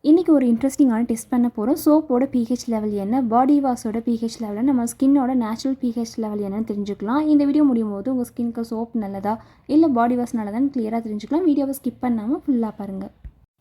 இன்றைக்கி ஒரு இன்ட்ரெஸ்டிங்கான டெஸ்ட் பண்ண போகிறோம். சோப்போட pH லெவல் என்ன, பாடி வாஷோட pH லெவலில் நம்ம ஸ்கின்னோட நேச்சுரல் pH லெவல் என்னன்னு தெரிஞ்சுக்கலாம். இந்த வீடியோ முடியும் போது உங்கள் ஸ்கின்க்கு சோப் நல்லதா இல்லை பாடி வாஷ் நல்லதான்னு கிளியராக தெரிஞ்சுக்கலாம். வீடியோவை ஸ்கிப் பண்ணாமல் ஃபுல்லாக பாருங்கள்.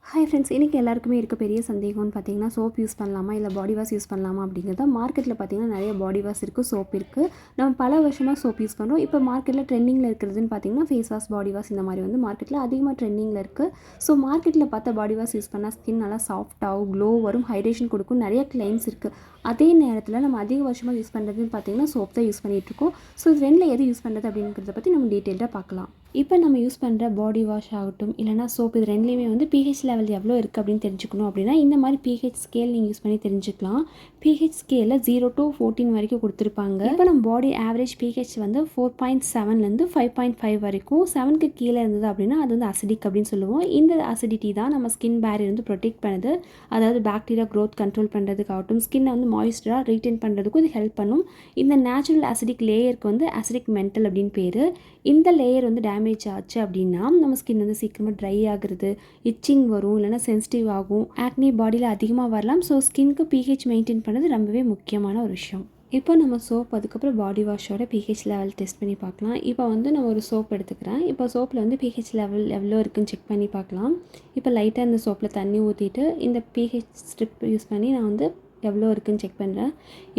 ஹாய் ஃப்ரெண்ட்ஸ், இன்றைக்கி எல்லாருக்குமே இருக்க பெரிய சந்தேகம்னு பார்த்தீங்கன்னா சோப் யூஸ் பண்ணலாமா இல்லை பாடி வாஷ் யூஸ் பண்ணலாமா அப்படிங்கிறது. மார்க்கெட்டில் பார்த்தீங்கன்னா நிறைய பாடி வாஷ் இருக்குது, சோப் இருக்குது. நம்ம பல வருஷமாக சோப் யூஸ் பண்ணுறோம். இப்போ மார்க்கெட்டில் ட்ரெண்டிங்கில் இருக்கிறதுன்னு பார்த்தீங்கன்னா ஃபேஸ் வாஷ், பாடி வாஷ் இந்த மாதிரி வந்து மார்க்கெட்டில் அதிகமாக ட்ரெண்டிங்கில் இருக்குது. ஸோ மார்க்கெட்டில் பார்த்த பாடி வாஷ் யூஸ் பண்ணால் ஸ்கின் நல்லா சாஃப்டாகும், க்ளோ வரும், ஹைட்ரேஷன் கொடுக்கும், நிறைய கிளைம்ஸ் இருக்குது. அதே நேரத்தில் நம்ம அதிக வருஷமாக யூஸ் பண்ணுறதுன்னு பார்த்தீங்கன்னா சோப் தான் யூஸ் பண்ணிகிட்ருக்கோம். ஸோ இது ரெண்டில் எது யூஸ் பண்ணுறது அப்படிங்கிறத பற்றி நம்ம டீட்டெயிலாக பார்க்கலாம். இப்போ நம்ம யூஸ் பண்ணுற பாடி வாஷ் ஆகட்டும் இல்லைனா சோப், இது ரெண்டுலேயுமே வந்து pH லெவல் எவ்வளோ இருக்குது அப்படின்னு தெரிஞ்சுக்கணும். அப்படின்னா இந்த மாதிரி pH ஸ்கேல் நீங்கள் யூஸ் பண்ணி தெரிஞ்சுக்கலாம். pH ஸ்கேலில் 0 to 14 வரைக்கும் கொடுத்துருப்பாங்க. இப்போ நம்ம பாடி ஆவரேஜ் pH வந்து 4.7லேருந்து 5.5 வரைக்கும். 7க்கு கீழே இருந்தது அப்படின்னா அது வந்து அசிடிக் அப்படின்னு சொல்லுவோம். இந்த அசிடிட்டி தான் நம்ம ஸ்கின் பேரியர் வந்து ப்ரொடெக்ட் பண்ணுது. அதாவது பாக்டீரியா க்ரோத் கண்ட்ரோல் பண்ணுறதுக்காகட்டும், ஸ்கின்னை வந்து மாய்ஸ்டராக ரீட்டைன் பண்ணுறதுக்கும் இது ஹெல்ப் பண்ணும். இந்த நேச்சுரல் அசிடிக் லேயருக்கு வந்து அசிடிக் மென்டல் அப்படின்னு பேர். இந்த லேயர் வந்து டேமேஜ் ஆச்சு அப்படின்னா நம்ம ஸ்கின் வந்து சீக்கிரமாக ட்ரை ஆகுறது, இச்சிங் வரும், இல்லைனா சென்சிட்டிவ் ஆகும், ஆக்னி பாடியில் அதிகமாக வரலாம். ஸோ ஸ்கின்க்கு pH மெயின்டைன் பண்ணுறது ரொம்பவே முக்கியமான ஒரு விஷயம். இப்போ நம்ம சோப் அதுக்கப்புறம் பாடி வாஷோட pH லெவல் டெஸ்ட் பண்ணி பார்க்கலாம். இப்போ வந்து நான் ஒரு சோப் எடுத்துக்கிறேன். இப்போ சோப்பில் வந்து pH லெவல் எவ்வளோ இருக்குன்னு செக் பண்ணி பார்க்கலாம். இப்போ லைட்டாக இந்த சோப்பில் தண்ணி ஊற்றிட்டு இந்த pH ஸ்ட்ரிப் யூஸ் பண்ணி நான் வந்து எவ்வளோ இருக்குதுன்னு செக் பண்ணுறேன்.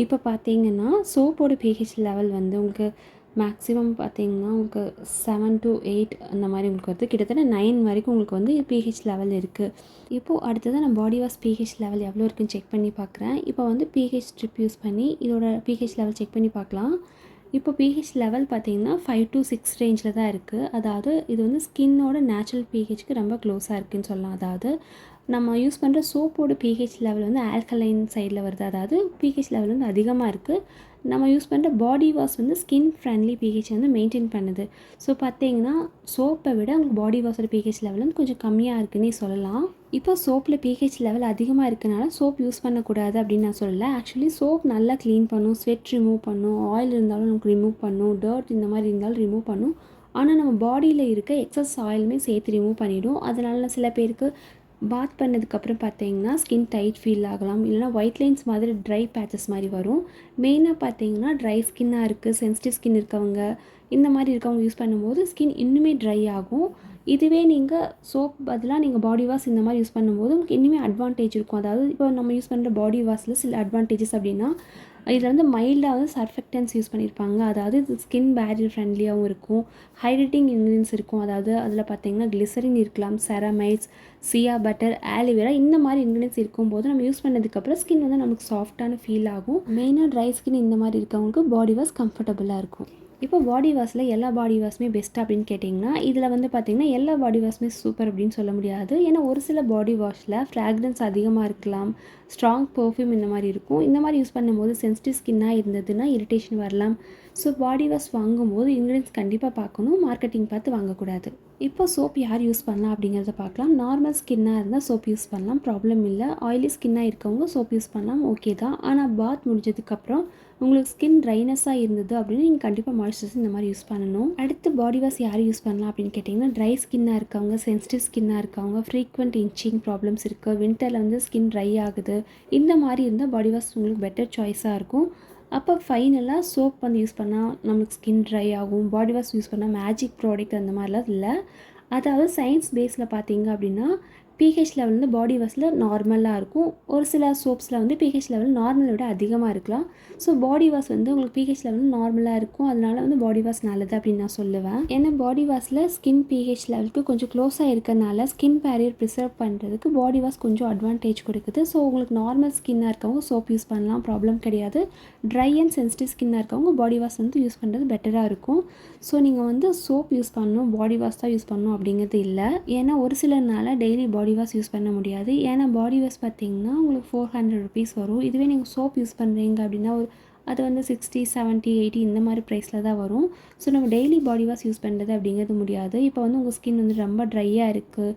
இப்போ பார்த்தீங்கன்னா சோப்போட pH லெவல் வந்து உங்களுக்கு மேக்ஸிமம் பார்த்தீங்கன்னா உங்களுக்கு 7 to 8 அந்த மாதிரி உங்களுக்கு வருது. கிட்டத்தட்ட 9 வரைக்கும் உங்களுக்கு வந்து pH லெவல் இருக்குது. இப்போது அடுத்தது நான் பாடி வாஷ் pH லெவல் எவ்வளோ இருக்குன்னு செக் பண்ணி பார்க்குறேன். இப்போ வந்து pH ஸ்ட்ரிப் யூஸ் பண்ணி இதோட pH லெவல் செக் பண்ணி பார்க்கலாம். இப்போ pH லெவல் பார்த்தீங்கன்னா 5 to 6 ரேஞ்சில் தான் இருக்குது. அதாவது இது வந்து ஸ்கின்னோட நேச்சுரல் pHக்கு ரொம்ப க்ளோஸாக இருக்குதுன்னு சொல்லலாம். அதாவது நம்ம யூஸ் பண்ணுற சோப்போட pH லெவல் வந்து ஆல்கலைன் சைடில் வருது. அதாவது pH லெவல் வந்து அதிகமாக இருக்குது. நம்ம யூஸ் பண்ணுற பாடி வாஷ் வந்து ஸ்கின் ஃப்ரெண்ட்லி pH வந்து மெயின்டைன் பண்ணுது. ஸோ பார்த்தீங்கன்னா சோப்பை விட உங்களுக்கு பாடி வாஷோட pH லெவல் வந்து கொஞ்சம் கம்மியாக இருக்குன்னே சொல்லலாம். இப்போ சோப்பில் pH லெவல் அதிகமாக இருக்கனால சோப் யூஸ் பண்ணக்கூடாது அப்படின்னு நான் சொல்லலை. ஆக்சுவலி சோப் நல்லா க்ளீன் பண்ணும், ஸ்வெட் ரிமூவ் பண்ணும், ஆயில் இருந்தாலும் நமக்கு ரிமூவ் பண்ணும், டர்ட் இந்த மாதிரி இருந்தாலும் ரிமூவ் பண்ணும். ஆனால் நம்ம பாடியில் இருக்க எக்ஸஸ் ஆயிலுமே சேர்த்து ரிமூவ் பண்ணிவிடும். அதனால சில பேருக்கு பாத் பண்ணதுக்கப்புறம் பார்த்தீங்கன்னா ஸ்கின் டைட் ஃபீல் ஆகலாம், இல்லைனா ஒயிட் லைன்ஸ் மாதிரி ட்ரை பேச்சஸ் மாதிரி வரும். மெயினாக பார்த்தீங்கன்னா ட்ரை ஸ்கின்னாக இருக்குது, சென்சிட்டிவ் ஸ்கின் இருக்கவங்க, இந்த மாதிரி இருக்கவங்க யூஸ் பண்ணும்போது ஸ்கின் இன்னுமே ட்ரை ஆகும். இதுவே நீங்கள் சோப் பதிலாக நீங்கள் பாடி வாஷ் இந்த மாதிரி யூஸ் பண்ணும்போது உங்களுக்கு இன்னுமே அட்வான்டேஜ் இருக்கும். அதாவது இப்போ நம்ம யூஸ் பண்ணுற பாடி வாஷில் சில அட்வான்டேஜஸ் அப்படின்னா இதில் வந்து மைல்டாக வந்து சர்ஃபெக்டன்ஸ் யூஸ் பண்ணியிருப்பாங்க. அதாவது இது ஸ்கின் பேரியர் ஃப்ரெண்ட்லியாகவும் இருக்கும், ஹைட்ரேட்டிங் இன்க்ரீடியன்ஸ் இருக்கும். அதாவது அதில் பார்த்தீங்கன்னா கிளிசரின் இருக்கலாம், செரமைட்ஸ், சியா பட்டர், ஆலிவேரா இந்த மாதிரி இன்க்ரீடியன்ஸ் இருக்கும்போது நம்ம யூஸ் பண்ணதுக்கப்புறம் ஸ்கின் வந்து நமக்கு சாஃப்டான ஃபீல் ஆகும். மெயினாக ட்ரை ஸ்கின் இந்த மாதிரி இருக்கவங்களுக்கு பாடி வாஷ் கம்ஃபர்டபுளாக இருக்கும். இப்போ பாடி வாஷில் எல்லா பாடி வாஷுமே பெஸ்ட் அப்படின்னு கேட்டிங்கன்னா இதில் வந்து பார்த்திங்கன்னா எல்லா பாடி வாஷுமே சூப்பர் அப்படின்னு சொல்ல முடியாது. ஏன்னா ஒரு சில பாடி வாஷில் ஃப்ராக்ரன்ஸ் அதிகமாக இருக்கலாம், ஸ்ட்ராங் பர்ஃப்யூம் இந்த மாதிரி இருக்கும். இந்த மாதிரி யூஸ் பண்ணும்போது சென்சிட்டிவ் ஸ்கின்னாக இருந்ததுன்னா இரிட்டேஷன் வரலாம். ஸோ பாடி வாஷ் வாங்கும்போது இன்க்ரீடியன்ஸ் கண்டிப்பாக பார்க்கணும், மார்க்கெட்டிங் பார்த்து வாங்கக்கூடாது. இப்போ சோப் யார் யூஸ் பண்ணலாம் அப்படிங்கிறத பார்க்கலாம். நார்மல் ஸ்கின்னாக இருந்தால் சோப் யூஸ் பண்ணலாம், ப்ராப்ளம் இல்லை. ஆயிலி ஸ்கின்னாக இருக்கவங்க சோப் யூஸ் பண்ணலாம், ஓகே தான். ஆனால் பாத் முடிஞ்சதுக்கப்புறம் உங்களுக்கு ஸ்கின் ட்ரைனஸாக இருந்தது அப்படின்னு நீங்கள் கண்டிப்பாக மாய்ஸ்சரைசர் இந்த மாதிரி யூஸ் பண்ணணும். அடுத்து பாடி வாஷ் யார் யூஸ் பண்ணலாம் அப்படின்னு கேட்டிங்கன்னா ட்ரை ஸ்கின்னாக இருக்கவங்க, சென்சிட்டிவ் ஸ்கின்னாக இருக்கவங்க, ஃப்ரீக்வெண்ட் இன்ச்சிங் ப்ராப்ளம்ஸ் இருக்குது, வின்டரில் வந்து ஸ்கின் ட்ரை ஆகுது, இந்த மாதிரி இருந்தால் பாடி வாஷ் உங்களுக்கு பெட்டர் சாய்ஸாக இருக்கும். அப்போ ஃபைனலாக சோப் வந்து யூஸ் பண்ணால் நம்மளுக்கு ஸ்கின் ட்ரை ஆகும், பாடி வாஷ் யூஸ் பண்ணால் மேஜிக் ப்ராடக்ட் அந்த மாதிரிலாம் இல்லை. அதாவது சயின்ஸ் பேஸில் பார்த்தீங்க அப்படின்னா pH லெவல் வந்து பாடி வாஷில் நார்மலாக இருக்கும். ஒரு சில சோப்ஸில் வந்து pH லெவல் நார்மலை விட அதிகமாக இருக்கலாம். ஸோ பாடி வாஷ் வந்து உங்களுக்கு pH லெவல் நார்மலாக இருக்கும், அதனால வந்து பாடி வாஷ் நல்லது அப்படின்னு நான் சொல்லுவேன். ஏன்னா பாடி வாஷில் ஸ்கின் pH லெவலுக்கு கொஞ்சம் க்ளோஸாக இருக்கிறனால ஸ்கின் பேரியர் ப்ரிசர்வ் பண்ணுறதுக்கு பாடி வாஷ் கொஞ்சம் அட்வான்டேஜ் கொடுக்குது. ஸோ உங்களுக்கு நார்மல் ஸ்கின்னாக இருக்கவங்க சோப் யூஸ் பண்ணலாம், ப்ராப்ளம் கிடையாது. ட்ரை அண்ட் சென்சிட்டிவ் ஸ்கின்னாக இருக்கவங்க பாடி வாஷ் வந்து யூஸ் பண்ணுறது பெட்டராக இருக்கும். ஸோ நீங்கள் வந்து சோப் யூஸ் பண்ணணும், பாடி வாஷ் தான் யூஸ் பண்ணணும் அப்படிங்கிறது இல்லை. ஏன்னா ஒரு சிலர்னால டெய்லி பாடி வாஷ் யூஸ் பண்ண முடியாது. ஏன்னா பாடி வாஷ் பார்த்தீங்கன்னா உங்களுக்கு 400 rupees வரும். இதுவே நீங்கள் சோப் யூஸ் பண்ணுறீங்க அப்படின்னா அது வந்து 60, 70, 80 இந்த மாதிரி ப்ரைஸில் தான் வரும். ஸோ நம்ம டெய்லி பாடி வாஷ் யூஸ் பண்ணுறது அப்படிங்கிறது முடியாது. இப்போ வந்து உங்கள் ஸ்கின் வந்து ரொம்ப ட்ரையாக இருக்குது,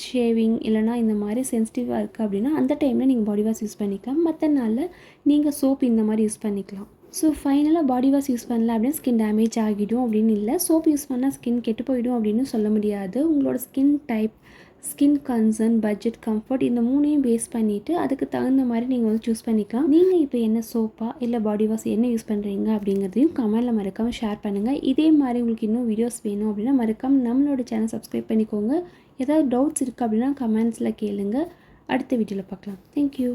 ஷேவிங் இல்லைனா இந்த மாதிரி சென்சிட்டிவாக இருக்குது அப்படின்னா அந்த டைமில் நீங்கள் பாடி வாஷ் யூஸ் பண்ணிக்கலாம். மற்ற நாளில் நீங்கள் சோப் இந்த மாதிரி யூஸ் பண்ணிக்கலாம். ஸோ ஃபைனலாக பாடி வாஷ் யூஸ் பண்ணல அப்படின்னு ஸ்கின் டேமேஜ் ஆகிடும் அப்படின்னு இல்லை. சோப் யூஸ் பண்ணால் ஸ்கின் கெட்டு போயிடும் அப்படின்னு சொல்ல முடியாது. உங்களோட skin type, skin concern, budget, comfort இந்த 3யும் பேஸ் பண்ணிவிட்டு அதுக்கு தகுந்த மாதிரி நீங்கள் வந்து சூஸ் பண்ணிக்கலாம். நீங்கள் இப்போ என்ன சோப்பா இல்லை பாடி வாஷ் என்ன யூஸ் பண்ணுறீங்க அப்படிங்கிறதையும் கமெண்டில் மறக்காமல் ஷேர் பண்ணுங்கள். இதே மாதிரி உங்களுக்கு இன்னும் வீடியோஸ் வேணும் அப்படின்னா மறக்காமல் நம்மளோட சேனல் சப்ஸ்கிரைப் பண்ணிக்கோங்க. ஏதாவது டவுட்ஸ் இருக்குது அப்படின்னா கமெண்ட்ஸில் கேளுங்க. அடுத்த வீடியோவில் பார்க்கலாம். தேங்க்யூ.